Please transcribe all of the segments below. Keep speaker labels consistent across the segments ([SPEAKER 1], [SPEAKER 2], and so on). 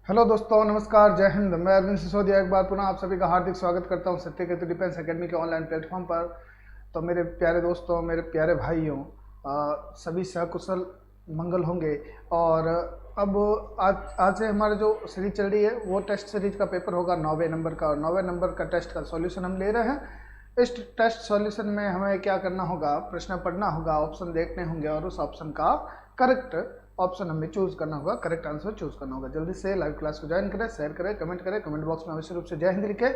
[SPEAKER 1] Hello दोस्तों, नमस्कार, जय हिंद। मैं अरविंद सिसोदिया एक बार पुनः आप सभी का हार्दिक स्वागत करता हूं सत्य केतु डिफेंस एकेडमी के ऑनलाइन प्लेटफॉर्म पर। तो मेरे प्यारे दोस्तों, मेरे प्यारे भाइयों, सभी सकुशल मंगल होंगे। और अब आज से हमारा जो सीरीज चल रही है वो टेस्ट सीरीज का पेपर होगा 9वें नंबर का, और 9वें नंबर का टेस्ट का सॉल्यूशन हम ले रहे हैं। इस टेस्ट सॉल्यूशन में हमें क्या करना होगा, प्रश्न पढ़ना होगा, ऑप्शन देखने होंगे और उस ऑप्शन का करेक्ट ऑप्शन हमें चूज करना होगा, करेक्ट आंसर चूज करना होगा। जल्दी से लाइव क्लास को ज्वाइन करें, शेयर करें, कमेंट करें, कमेंट बॉक्स में अवश्य रूप से जय हिंद लिखें।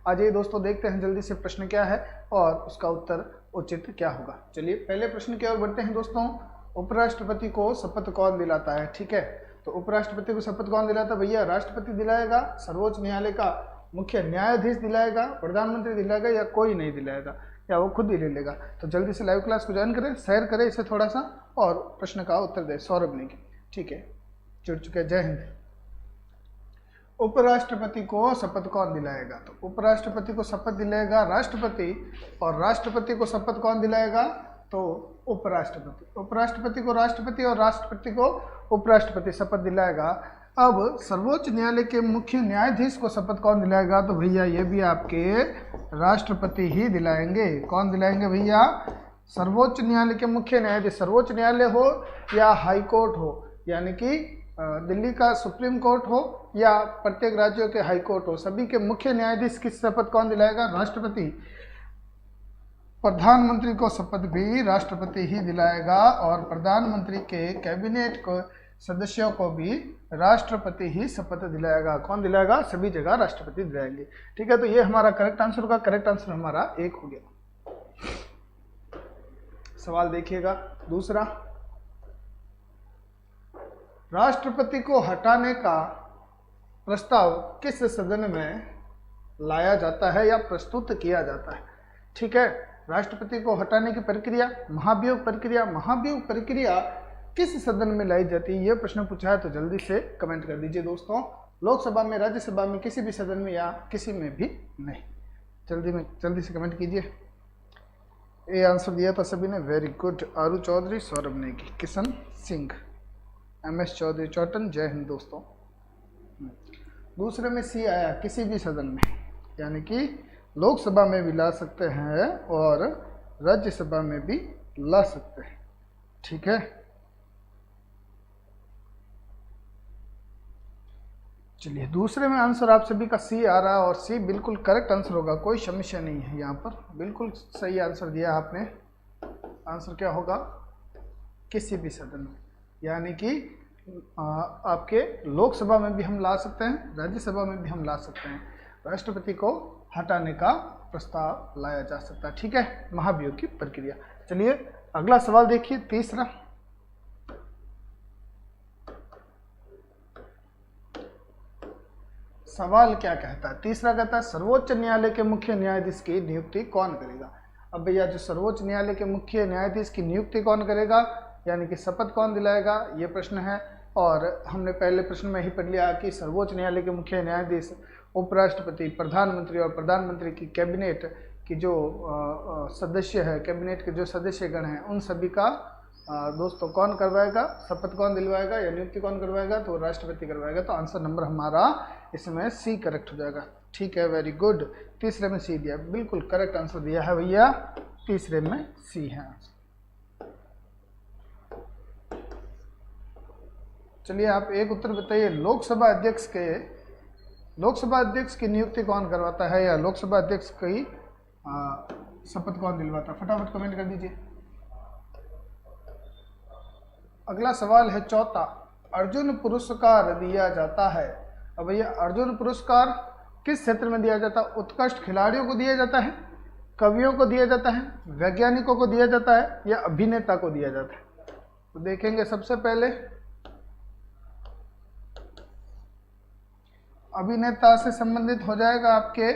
[SPEAKER 1] आ जाइए दोस्तों, देखते हैं जल्दी से प्रश्न क्या है और उसका उत्तर उचित क्या होगा। चलिए पहले प्रश्न की ओर बढ़ते हैं दोस्तों। उपराष्ट्रपति को शपथ कौन दिलाता है? ठीक है, तो उपराष्ट्रपति को शपथ कौन दिलाता है भैया? राष्ट्रपति दिलाएगा, सर्वोच्च न्यायालय का मुख्य न्यायाधीश दिलाएगा, प्रधानमंत्री दिलाएगा, या कोई नहीं दिलाएगा, या वो खुद ही ले लेगा? तो जल्दी से लाइव क्लास को ज्वाइन करें, शेयर करें इसे थोड़ा सा, और प्रश्न का उत्तर दें। सौरभ नेगी, ठीक है, जुड़ चुके। जय हिंद। उपराष्ट्रपति को शपथ कौन दिलाएगा? तो उपराष्ट्रपति को शपथ दिलाएगा राष्ट्रपति, और राष्ट्रपति को शपथ कौन दिलाएगा? तो उपराष्ट्रपति। उपराष्ट्रपति को राष्ट्रपति और राष्ट्रपति को उपराष्ट्रपति शपथ दिलाएगा। अब सर्वोच्च न्यायालय के मुख्य न्यायाधीश को शपथ कौन दिलाएगा? तो भैया ये भी आपके राष्ट्रपति ही दिलाएंगे। कौन दिलाएंगे भैया? सर्वोच्च न्यायालय के मुख्य न्यायाधीश, सर्वोच्च न्यायालय हो या हाई कोर्ट हो, यानी कि दिल्ली का सुप्रीम कोर्ट हो या प्रत्येक राज्यों के हाई कोर्ट हो, सभी के मुख्य न्यायाधीश की शपथ कौन दिलाएगा? राष्ट्रपति। प्रधानमंत्री को शपथ भी राष्ट्रपति ही दिलाएगा, और प्रधानमंत्री के कैबिनेट को सदस्यों को भी राष्ट्रपति ही शपथ दिलाएगा। कौन दिलाएगा? सभी जगह राष्ट्रपति दिलाएंगे। ठीक है, तो ये हमारा करेक्ट आंसर होगा। करेक्ट आंसर हमारा 1 हो गया। सवाल देखिएगा दूसरा। राष्ट्रपति को हटाने का प्रस्ताव किस सदन में लाया जाता है या प्रस्तुत किया जाता है? ठीक है, राष्ट्रपति को हटाने की प्रक्रिया महाभियोग प्रक्रिया, महाभियोग प्रक्रिया किस सदन में लाई जाती है, यह प्रश्न पूछा है। तो जल्दी से कमेंट कर दीजिए दोस्तों। लोकसभा में, राज्यसभा में, किसी भी सदन में, या किसी में भी नहीं। जल्दी से कमेंट कीजिए। ये आंसर दिया था सभी ने, वेरी गुड। आरू चौधरी, सौरभ नेगी, किशन सिंह, MS चौधरी चौटन, जय हिंद दोस्तों। दूसरे में सी आया, किसी भी सदन में, यानी कि लोकसभा में भी ला सकते हैं और राज्यसभा में भी ला सकते हैं। ठीक है, चलिए दूसरे में आंसर आप सभी का सी आ रहा है, और सी बिल्कुल करेक्ट आंसर होगा, कोई समस्या नहीं है यहाँ पर। बिल्कुल सही आंसर दिया आपने। आंसर क्या होगा? किसी भी सदन में, यानी कि आपके लोकसभा में भी हम ला सकते हैं, राज्यसभा में भी हम ला सकते हैं। राष्ट्रपति को हटाने का प्रस्ताव लाया जा सकता है। ठीक है, महाभियोग की प्रक्रिया। चलिए अगला सवाल देखिए, तीसरा। सवाल क्या कहता है? तीसरा कहता है सर्वोच्च न्यायालय के मुख्य न्यायाधीश की नियुक्ति कौन करेगा? अब भैया जो सर्वोच्च न्यायालय के मुख्य न्यायाधीश की नियुक्ति कौन करेगा, यानी कि शपथ कौन दिलाएगा, ये प्रश्न है। और हमने पहले प्रश्न में ही पढ़ लिया कि सर्वोच्च न्यायालय के मुख्य न्यायाधीश उपराष्ट्रपति, प्रधानमंत्री और प्रधानमंत्री की कैबिनेट की जो सदस्य है, कैबिनेट के जो सदस्यगण हैं, उन सभी का दोस्तों कौन करवाएगा, शपथ कौन दिलवाएगा या नियुक्ति कौन करवाएगा? तो राष्ट्रपति करवाएगा। तो आंसर नंबर हमारा इसमें सी करेक्ट हो जाएगा। ठीक है, वेरी गुड। तीसरे में सी दिया, बिल्कुल करेक्ट आंसर दिया है भैया, तीसरे में सी है आंसर। चलिए आप एक उत्तर बताइए। लोकसभा अध्यक्ष की नियुक्ति कौन करवाता है, या लोकसभा अध्यक्ष की शपथ कौन दिलवाता है? फटाफट कमेंट कर दीजिए। अगला सवाल है चौथा। अर्जुन पुरस्कार दिया जाता है। अब भैया अर्जुन पुरस्कार किस क्षेत्र में दिया जाता है? उत्कृष्ट खिलाड़ियों को दिया जाता है, कवियों को दिया जाता है, वैज्ञानिकों को दिया जाता है, या अभिनेता को दिया जाता है? तो देखेंगे सबसे पहले अभिनेता से संबंधित हो जाएगा आपके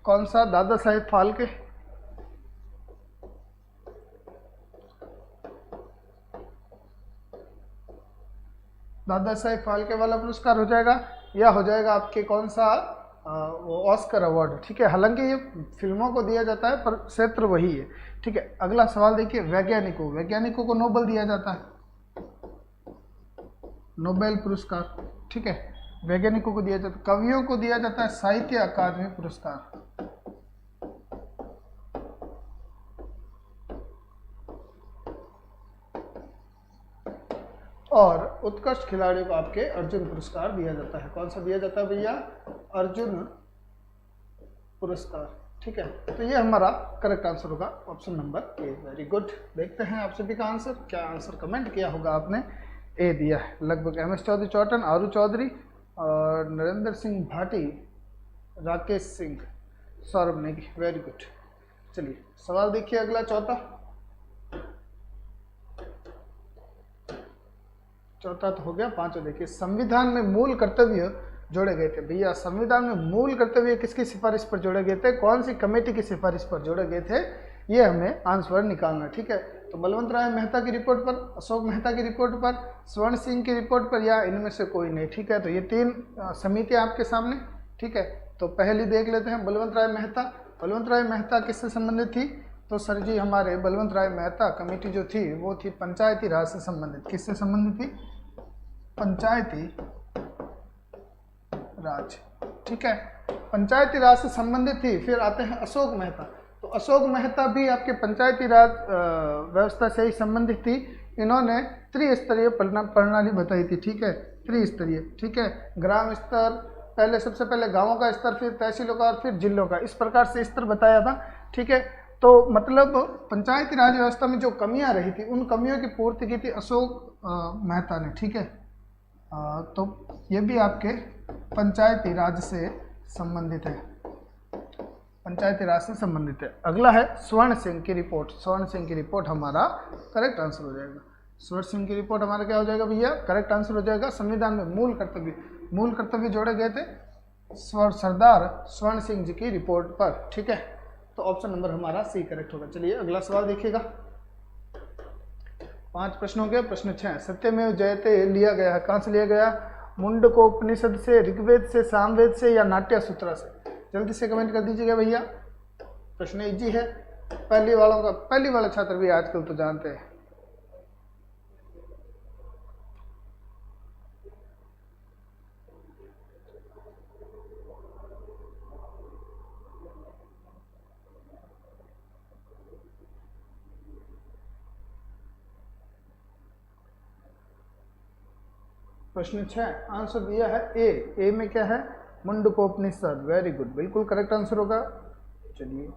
[SPEAKER 1] कौन सा? दादा साहेब फाल्के। दादा साहेब फाल्के वाला पुरस्कार हो जाएगा, या हो जाएगा आपके कौन सा? वो ऑस्कर अवार्ड। ठीक है, हालांकि ये फिल्मों को दिया जाता है पर क्षेत्र वही है। ठीक है, अगला सवाल देखिए। वैज्ञानिकों को नोबेल दिया जाता है, नोबेल पुरस्कार। ठीक है, वैज्ञानिकों को दिया जाता है, कवियों को दिया जाता है साहित्य अकादमी पुरस्कार। और उत्कृष्ट खिलाड़ियों को आपके अर्जुन पुरस्कार दिया जाता है। कौन सा दिया जाता है भैया? अर्जुन पुरस्कार। ठीक है, तो ये हमारा करेक्ट आंसर होगा option number A. Very good. देखते हैं आप सभी का आंसर। क्या आंसर कमेंट किया होगा आपने? ए दिया है लगभग। एम एस चौधरी चौटन, आरू चौधरी और नरेंद्र सिंह भाटी, राकेश सिंह, सौरभ नेगी। Very good. चलिए सवाल देखिए अगला, चौथा तो हो गया। पांचवा देखिए, संविधान में मूल कर्तव्य जोड़े गए थे। भैया संविधान में मूल कर्तव्य किसकी सिफारिश पर जोड़े गए थे? कौन सी कमेटी की सिफारिश पर जोड़े गए थे? ये हमें आंसर निकालना है। ठीक है, तो बलवंत राय मेहता की रिपोर्ट पर, अशोक मेहता की रिपोर्ट पर, स्वर्ण सिंह की रिपोर्ट पर, या इनमें से कोई नहीं। ठीक है, तो ये तीन समितियां आपके सामने। ठीक है, तो पहली देख लेते हैं बलवंत राय मेहता। बलवंत राय मेहता किससे संबंधित थी? तो सर जी हमारे बलवंत राय मेहता कमेटी जो थी वो थी पंचायती राज से संबंधित। किससे संबंधित थी? पंचायती राज। ठीक है, पंचायती राज से संबंधित थी। फिर आते हैं अशोक मेहता। तो अशोक मेहता भी आपके पंचायती राज व्यवस्था से ही संबंधित थी। इन्होंने त्रिस्तरीय प्रणाली बताई थी। ठीक है, त्रिस्तरीय। ठीक है, ग्राम स्तर, पहले सबसे पहले गांवों का स्तर, फिर तहसीलों का और फिर जिलों का, इस प्रकार से स्तर बताया था। ठीक है, तो मतलब पंचायती राज व्यवस्था में जो कमियां रही थी उन कमियों की पूर्ति की थी अशोक मेहता ने। ठीक है, तो ये भी आपके पंचायती राज से संबंधित है, पंचायती राज से संबंधित है। अगला है स्वर्ण सिंह की रिपोर्ट। स्वर्ण सिंह की रिपोर्ट हमारा करेक्ट आंसर हो जाएगा। स्वर्ण सिंह की रिपोर्ट हमारा क्या हो जाएगा भैया? करेक्ट आंसर हो जाएगा। संविधान में मूल कर्तव्य जोड़े गए थे सरदार स्वर्ण सिंह जी की रिपोर्ट पर। ठीक है, तो ऑप्शन नंबर हमारा सी करेक्ट होगा। चलिए अगला सवाल देखिएगा। 5 प्रश्नों के प्रश्न 6, सत्यमेव जयते लिया गया है। कहाँ से लिया गया? मुंडकोपनिषद से, ऋग्वेद से, सामवेद से, या नाट्य सूत्रा से? जल्दी से कमेंट कर दीजिएगा भैया। प्रश्न इजी है, पहली वाला छात्र भी आजकल तो जानते हैं। प्रश्न 6 आंसर दिया है ए में क्या है? मुंडकोपनिषद। वेरी गुड, बिल्कुल करेक्ट आंसर होगा। चलिए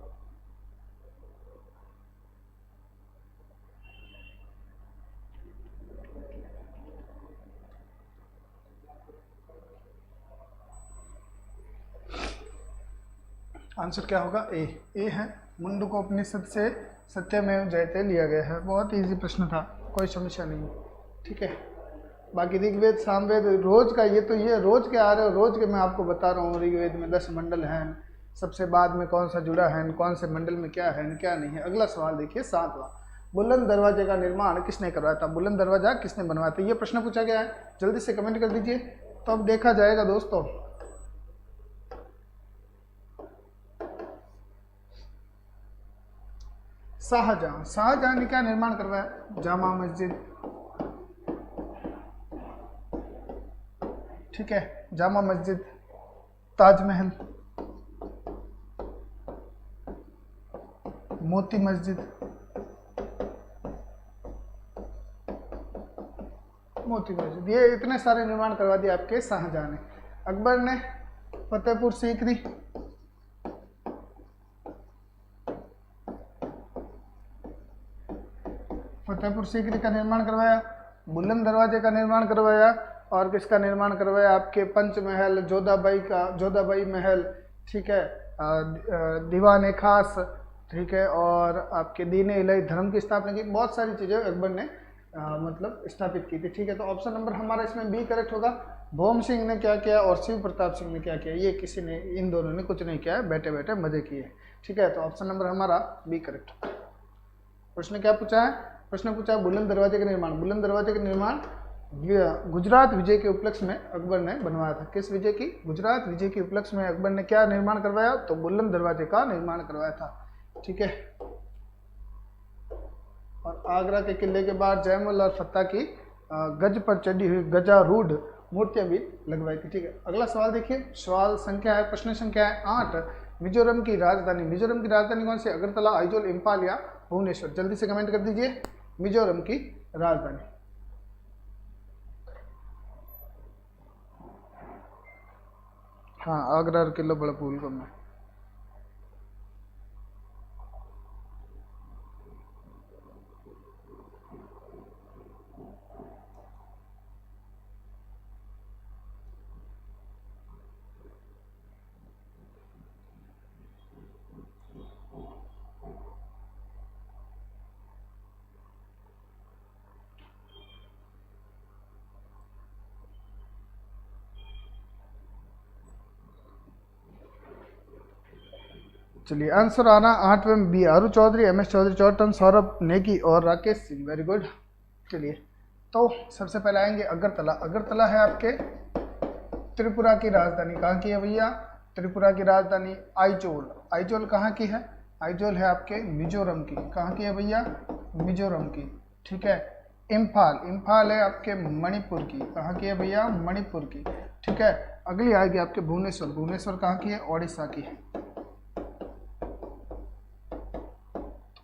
[SPEAKER 1] आंसर क्या होगा? ए है, मुंडकोपनिषद से सत्यमेव जयते लिया गया है। बहुत इजी प्रश्न था, कोई समस्या नहीं। ठीक है, बाकी ऋग्वेद सामवेद रोज का, ये रोज के आ रहे हो, रोज के मैं आपको बता रहा हूँ। ऋग्वेद में 10 मंडल हैं, सबसे बाद में कौन सा जुड़ा है, कौन से मंडल में क्या है क्या नहीं है। अगला सवाल देखिए 7वां, बुलंद दरवाजे का निर्माण किसने करवाया था? बुलंद दरवाजा किसने बनवाया था? ये प्रश्न पूछा गया है, जल्दी से कमेंट कर दीजिए। तो अब देखा जाएगा दोस्तों, शाहजहां ने क्या निर्माण करवाया? जामा मस्जिद। ठीक है, जामा मस्जिद, ताजमहल, मोती मस्जिद, ये इतने सारे निर्माण करवा दिए आपके शाहजहां ने। अकबर ने फतेहपुर सीकरी, का निर्माण करवाया, बुलंद दरवाजे का निर्माण करवाया, और किसका निर्माण करवाया? आपके पंचमहल, जोधाबाई महल। ठीक है, दीवान खास। ठीक है, और आपके दीन इलाही धर्म की स्थापना की। बहुत सारी चीज़ें अकबर ने मतलब स्थापित की थी। ठीक है, तो ऑप्शन नंबर हमारा इसमें बी करेक्ट होगा। भोम सिंह ने क्या किया और शिव प्रताप सिंह ने क्या किया? ये किसी ने, इन दोनों ने कुछ नहीं किया, बैठे बैठे मजे किए। ठीक है, तो ऑप्शन नंबर हमारा बी करेक्ट। प्रश्न क्या पूछा है? प्रश्न पूछा है बुलंद दरवाजे का निर्माण। बुलंद दरवाजे का निर्माण गुजरात विजय के उपलक्ष्य में अकबर ने बनवाया था। किस विजय की? गुजरात विजय के उपलक्ष्य में अकबर ने क्या निर्माण करवाया? तो बुलंद दरवाजे का निर्माण करवाया था। ठीक है, और आगरा के किले के बाहर जयमल और फत्ता की गज पर चढ़ी हुई गजारूढ़ मूर्तियां भी लगवाई थी। ठीक है, अगला सवाल देखिए, सवाल संख्या है, प्रश्न संख्या है 8। मिजोरम की राजधानी कौन सी? अगरतला, आइजोल, इम्फाल या भुवनेश्वर? जल्दी से कमेंट कर दीजिए। मिजोरम की राजधानी, हाँ, आगरा किला बड़ा भूल को मैं। चलिए, आंसर आना 8वें बी, आरू चौधरी, एम एस चौधरी चौटन, सौरभ नेगी और राकेश सिंह। Very good. चलिए, तो सबसे पहले आएंगे अगरतला। अगरतला है आपके त्रिपुरा की राजधानी। कहाँ की है भैया? त्रिपुरा की राजधानी। आइजोल, आइजोल कहाँ की है? आइजोल है आपके मिजोरम की। कहाँ की है भैया? मिजोरम की। ठीक है, इम्फाल, इम्फाल है आपके मणिपुर की। कहाँ की है भैया? मणिपुर की। ठीक है, अगली आएगी आपके भुवनेश्वर। भुवनेश्वर कहाँ की है? ओडिशा की है।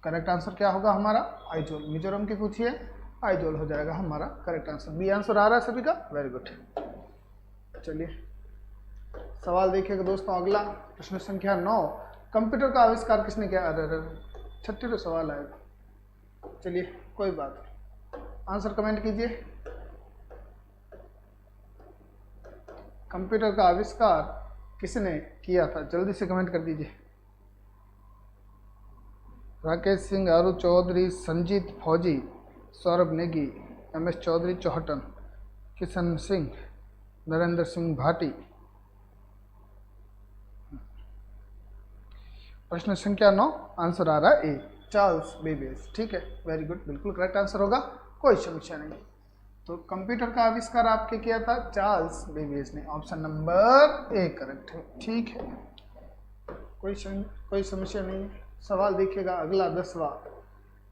[SPEAKER 1] करेक्ट आंसर क्या होगा हमारा? आइजोल। मिजोरम की पूछिए, आइजोल हो जाएगा हमारा करेक्ट आंसर। बी आंसर आ रहा है सभी का? Very good. चलिए, सवाल देखिएगा दोस्तों, अगला प्रश्न संख्या 9। कंप्यूटर का आविष्कार किसने किया? अरे 36 सवाल आएगा। चलिए, कोई बात नहीं, आंसर कमेंट कीजिए। कंप्यूटर का आविष्कार किसने किया था? जल्दी से कमेंट कर दीजिए। राकेश सिंह, आरू चौधरी, संजीत फौजी, सौरभ नेगी, एम एस चौधरी चौहटन, किशन सिंह, नरेंद्र सिंह भाटी। प्रश्न संख्या 9, आंसर आ रहा है ए, चार्ल्स बेबेज। ठीक है, वेरी गुड, बिल्कुल करेक्ट आंसर होगा, कोई समस्या नहीं। तो कंप्यूटर का आविष्कार आपके किया था चार्ल्स बेबेज ने। ऑप्शन नंबर ए करेक्ट है। ठीक है, कोई समस्या नहीं है। सवाल देखिएगा अगला 10वां।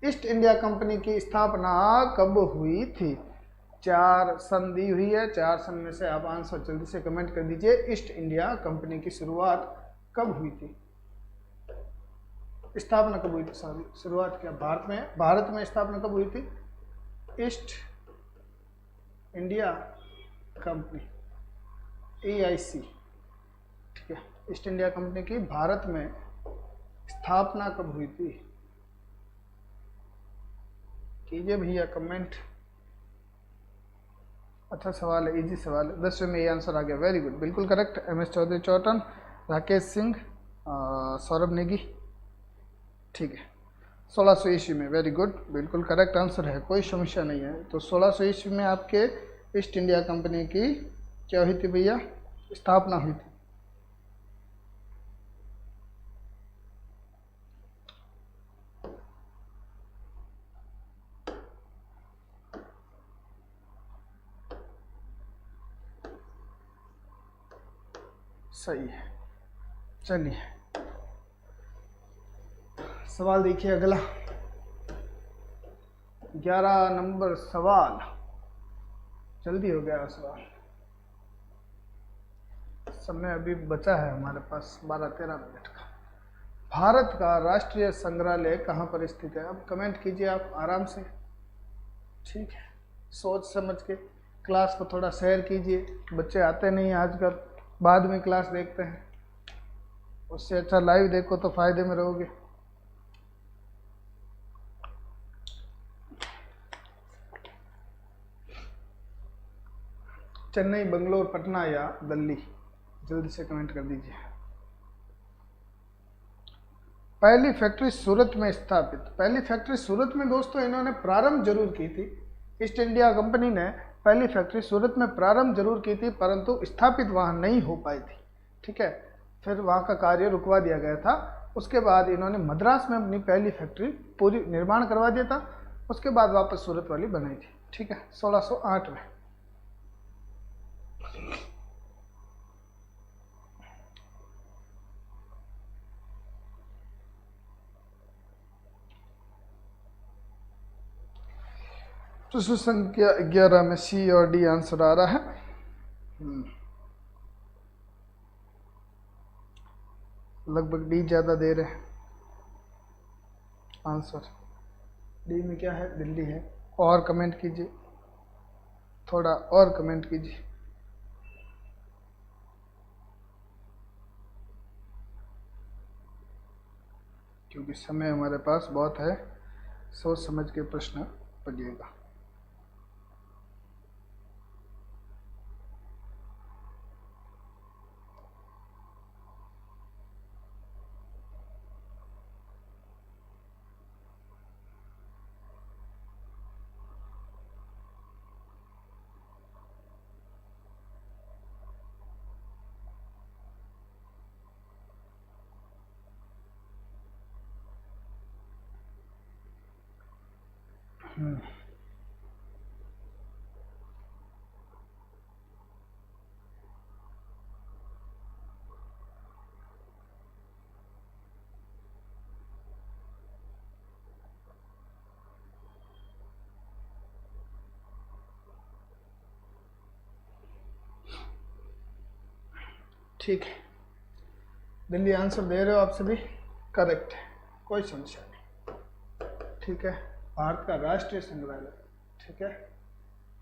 [SPEAKER 1] ईस्ट इंडिया कंपनी की स्थापना कब हुई थी? 4 सन दी हुई है, 4 सन में से आप आंसर जल्दी से कमेंट कर दीजिए। ईस्ट इंडिया कंपनी की शुरुआत कब हुई थी? स्थापना कब हुई थी? सॉरी, शुरुआत क्या? भारत में स्थापना कब हुई थी? East India company, EIC। ठीक है, ईस्ट इंडिया कंपनी की भारत में स्थापना कब हुई थी? कीजिए भैया कमेंट। अच्छा सवाल है, इजी सवाल है। 10वें में ये आंसर आ गया। वेरी गुड, बिल्कुल correct. M S Chaudhary Chautan, Rakesh Singh, Saurabh Negi. ठीक है, 1600 ईस्वी में। वेरी गुड, बिल्कुल करेक्ट आंसर है, कोई समस्या नहीं है। तो 1600 ईस्वी में आपके ईस्ट इंडिया कंपनी की क्या हुई थी भैया? स्थापना हुई थी। सही है। चलिए, सवाल देखिए अगला, 11 नंबर सवाल। जल्दी हो गया सवाल, समय अभी बचा है हमारे पास 12-13 मिनट का। भारत का राष्ट्रीय संग्रहालय कहाँ पर स्थित है? अब कमेंट कीजिए आप आराम से। ठीक है, सोच समझ के क्लास को थोड़ा शेयर कीजिए। बच्चे आते नहीं हैं आजकल, बाद में क्लास देखते हैं। उससे अच्छा लाइव देखो तो फायदे में रहोगे। चेन्नई, बंगलोर, पटना या दिल्ली? जल्दी से कमेंट कर दीजिए। पहली फैक्ट्री सूरत में स्थापित। पहली फैक्ट्री सूरत में दोस्तों इन्होंने प्रारंभ जरूर की थी। ईस्ट इंडिया कंपनी ने पहली फैक्ट्री सूरत में प्रारंभ जरूर की थी, परंतु स्थापित वहाँ नहीं हो पाई थी। ठीक है, फिर वहाँ का कार्य रुकवा दिया गया था। उसके बाद इन्होंने मद्रास में अपनी पहली फैक्ट्री पूरी निर्माण करवा दिया था। उसके बाद वापस सूरत वाली बनाई थी। ठीक है, 1608 में। प्रश्न संख्या 11 में सी और डी आंसर आ रहा है। लगभग डी ज़्यादा दे रहे हैं आंसर। डी में क्या है? दिल्ली है। और कमेंट कीजिए, थोड़ा और कमेंट कीजिए। क्योंकि समय हमारे पास बहुत है, सोच समझ के प्रश्न पढ़िएगा। ठीक है, दिल्ली आंसर दे रहे हो आप सभी, करेक्ट है, कोई समस्या नहीं। ठीक है, भारत का राष्ट्रीय संग्रहालय, ठीक है,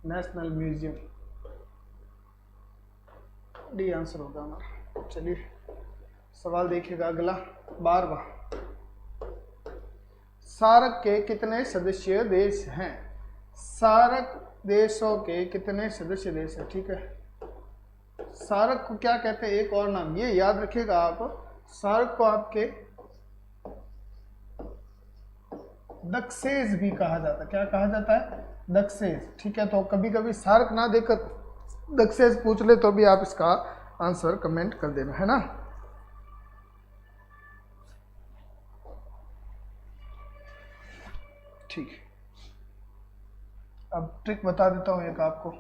[SPEAKER 1] नेशनल म्यूजियम, डी आंसर होगा हमारा। चलिए सवाल देखिएगा अगला, 12वां। सार्क के कितने सदस्य देश हैं? सार्क देशों के कितने सदस्य देश हैं? ठीक है, सार्क को क्या कहते हैं? एक और नाम ये याद रखिएगा आप, सार्क को आपके दक्षेस भी कहा जाता है। क्या कहा जाता है? दक्षेस। ठीक है, तो कभी कभी सार्क ना देकर दक्षेस पूछ ले तो भी आप इसका आंसर कमेंट कर देना, है ना। ठीक है, अब ट्रिक बता देता हूं एक आपको।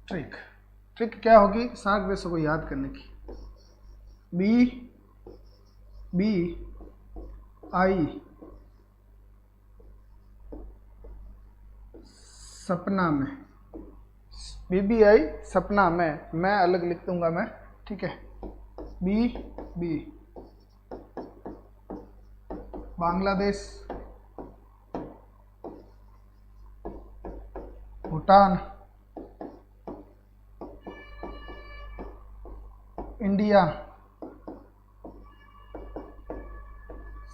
[SPEAKER 1] ट्रिक क्या होगी सार्क देशों को याद करने की? बी आई सपना में, BBI सपना में, मैं अलग लिख दूंगा मैं, ठीक है। बी बांग्लादेश, भूटान, इंडिया,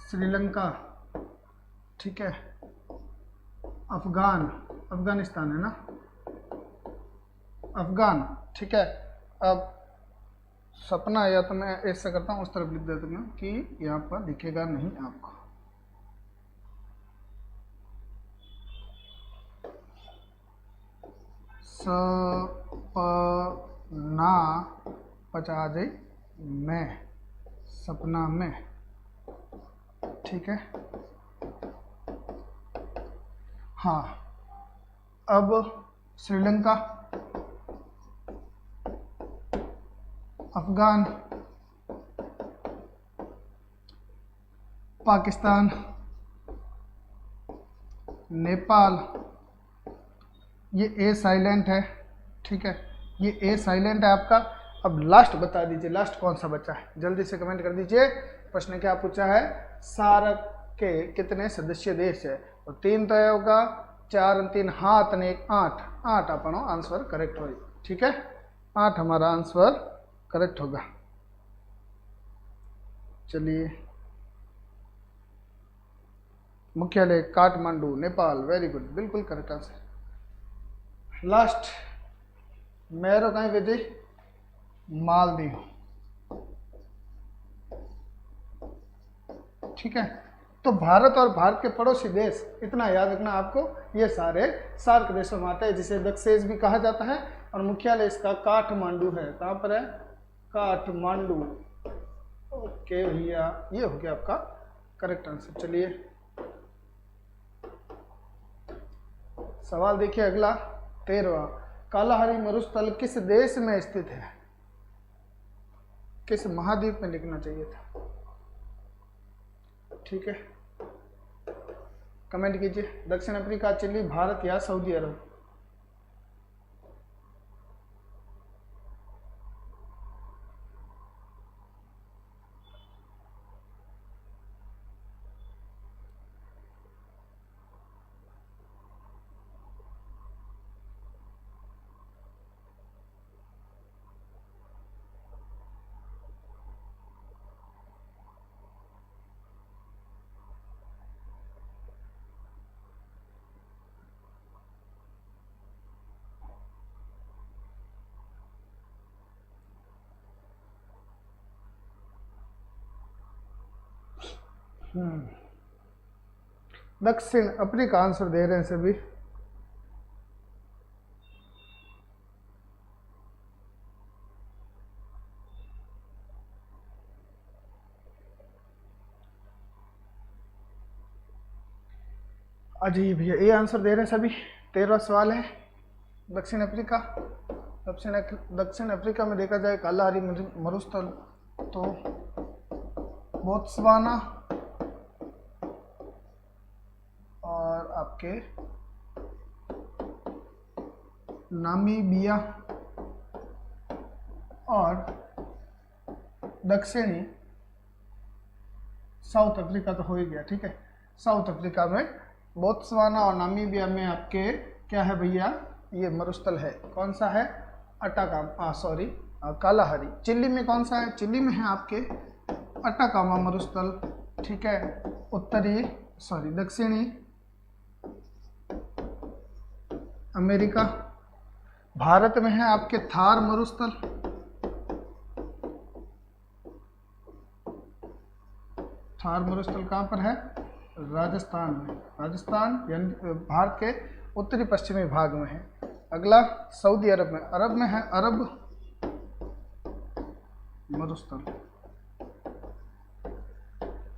[SPEAKER 1] श्रीलंका, ठीक है, अफगानिस्तान है ना, अफगान, ठीक है। अब सपना, या तो मैं ऐसा करता हूँ उस तरफ लिख देता हूँ कि यहाँ पर दिखेगा नहीं आपको। सपना 50 में, सपना में, ठीक है। हाँ, अब श्रीलंका, अफगान, पाकिस्तान, नेपाल, ये ए साइलेंट है, ठीक है, ये ए साइलेंट है आपका। अब लास्ट बता दीजिए, लास्ट कौन सा बचा है? जल्दी से कमेंट कर दीजिए। प्रश्न क्या पूछा है? सार्क के कितने सदस्य देश है? तो 3 तय होगा, 4 3 हाथ ने 8 अपनो आंसर करेक्ट हो, ठीक है, 8 हमारा आंसर करेक्ट होगा। चलिए, मुख्यालय काठमांडू, नेपाल, वेरी गुड, बिल्कुल करेक्ट आंसर। लास्ट, मेरो कहीं बेटे मालदीव, ठीक है। तो भारत और भारत के पड़ोसी देश, इतना याद रखना आपको, ये सारे सार्क देशों में आते हैं, जिसे दक्षेस भी कहा जाता है, और मुख्यालय इसका काठमांडू है। कहाँ पर है? काठमांडू। ओके भैया, ये हो गया आपका करेक्ट आंसर। चलिए सवाल देखिए अगला, 13वां। कालाहारी मरुस्थल किस देश में स्थित है? किस महाद्वीप में लिखना चाहिए था, ठीक है, कमेंट कीजिए। दक्षिण अफ्रीका, चिली, भारत या सऊदी अरब? दक्षिण अफ्रीका आंसर दे रहे हैं सभी। अजीब है, ये आंसर दे रहे हैं सभी। 13वां सवाल है दक्षिण अफ्रीका। दक्षिण अफ्रीका में देखा जाए कालाहारी मरुस्थल तो बोत्सवाना और आपके नामीबिया और दक्षिणी साउथ अफ्रीका तो हो ही गया, ठीक है। साउथ अफ्रीका में बोत्सवाना और नामीबिया में आपके क्या है भैया, ये मरुस्थल है। कौन सा है? कालाहारी। चिली में कौन सा है? चिली में है आपके अटाकामा मरुस्थल, ठीक है। दक्षिणी अमेरिका। भारत में है आपके थार मरुस्थल। थार मरुस्थल कहाँ पर है? राजस्थान में। राजस्थान यानी भारत के उत्तरी पश्चिमी भाग में है। अगला सऊदी अरब में। अरब में है अरब मरुस्थल,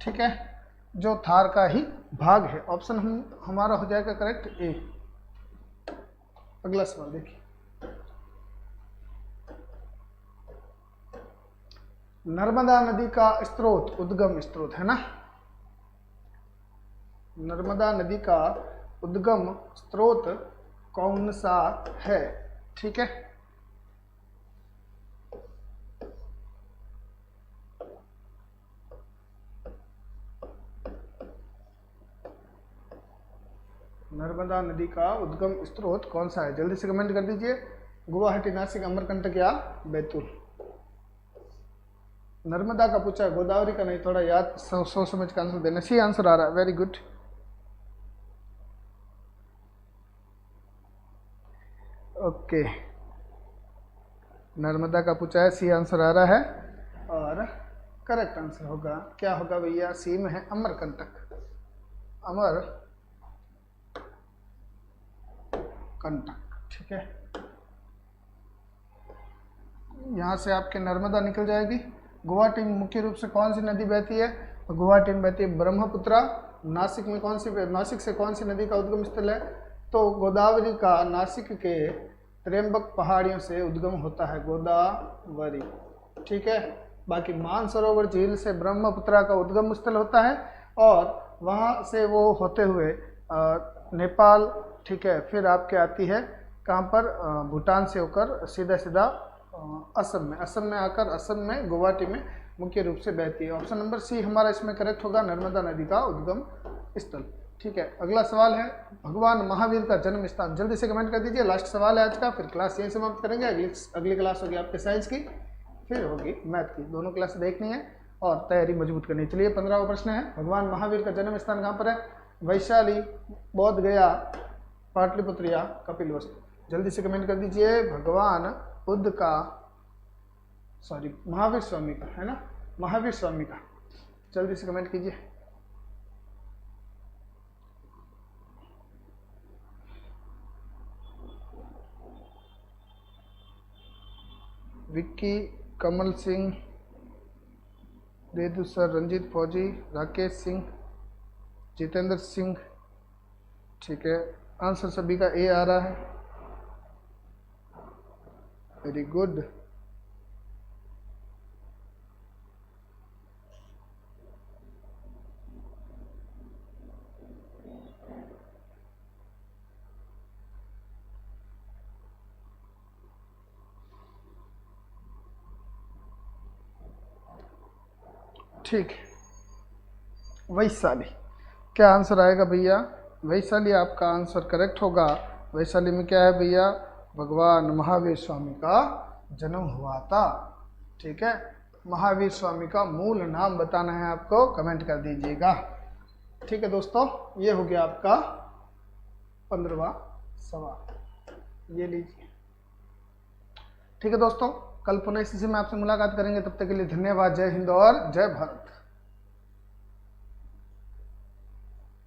[SPEAKER 1] ठीक है, जो थार का ही भाग है। ऑप्शन हमारा हो जाएगा करेक्ट ए। अगला सवाल देखिए, नर्मदा नदी का स्रोत, उद्गम स्रोत है ना। नर्मदा नदी का उद्गम स्रोत कौन सा है, ठीक है। नर्मदा नदी का उद्गम स्रोत कौन सा है? जल्दी से कमेंट कर दीजिए। गुवाहाटी, नासिक, अमरकंटक या बैतूल। नर्मदा का पूछा, गोदावरी का नहीं। थोड़ा याद सोच समझ का आंसर देना। सी आंसर आ रहा है, वेरी गुड। ओके, नर्मदा का पूछा है, सी आंसर आ रहा है और करेक्ट आंसर होगा, क्या होगा भैया? सी में है अमरकंटक। अमरकंटक, ठीक है। यहाँ से आपके नर्मदा निकल जाएगी। गुवाहाटी में मुख्य रूप से कौन सी नदी बहती है? गुवाहाटी में बहती है ब्रह्मपुत्रा। नासिक में कौन सी, नासिक से कौन सी नदी का उद्गम स्थल है? तो गोदावरी का नासिक के त्र्यंबक पहाड़ियों से उद्गम होता है, गोदावरी, ठीक है। बाकी मानसरोवर झील से ब्रह्मपुत्रा का उद्गम स्थल होता है और वहाँ से वो होते हुए नेपाल, ठीक है, फिर आपके आती है कहाँ पर? भूटान से होकर सीधा असम में। असम में आकर असम में गुवाहाटी में मुख्य रूप से बहती है। ऑप्शन नंबर सी हमारा इसमें करेक्ट होगा, नर्मदा नदी का उद्गम स्थल, ठीक है। अगला सवाल है भगवान महावीर का जन्म स्थान। जल्दी से कमेंट कर दीजिए। लास्ट सवाल है आज का, फिर क्लास यहीं समाप्त करेंगे। अगली क्लास होगी आपके साइंस की, फिर होगी मैथ की। दोनों क्लास देखनी है और तैयारी मजबूत करनी है। चलिए 15वां प्रश्न है, भगवान महावीर का जन्म स्थान कहाँ पर है? वैशाली, बोध गया, पाटलिपुत्र या कपिलवस्तु। जल्दी से कमेंट कर दीजिए। भगवान बुद्ध का, महावीर स्वामी का है ना, महावीर स्वामी का। जल्दी से कमेंट कीजिए। विक्की, कमल सिंह, देदू सर, रंजीत फौजी, राकेश सिंह, जितेंद्र सिंह, ठीक है। आंसर सभी का ए आ रहा है, वेरी गुड। ठीक, वैशाली। क्या आंसर आएगा भैया? वैशाली आपका आंसर करेक्ट होगा। वैशाली में क्या है भैया? भगवान महावीर स्वामी का जन्म हुआ था, ठीक है। महावीर स्वामी का मूल नाम बताना है आपको, कमेंट कर दीजिएगा, ठीक है दोस्तों। ये हो गया आपका 15वां सवाल, ये लीजिए, ठीक है दोस्तों। कल पुनः इसी से मैं आपसे मुलाकात करेंगे, तब तक के लिए धन्यवाद। जय हिंद और जय भारत।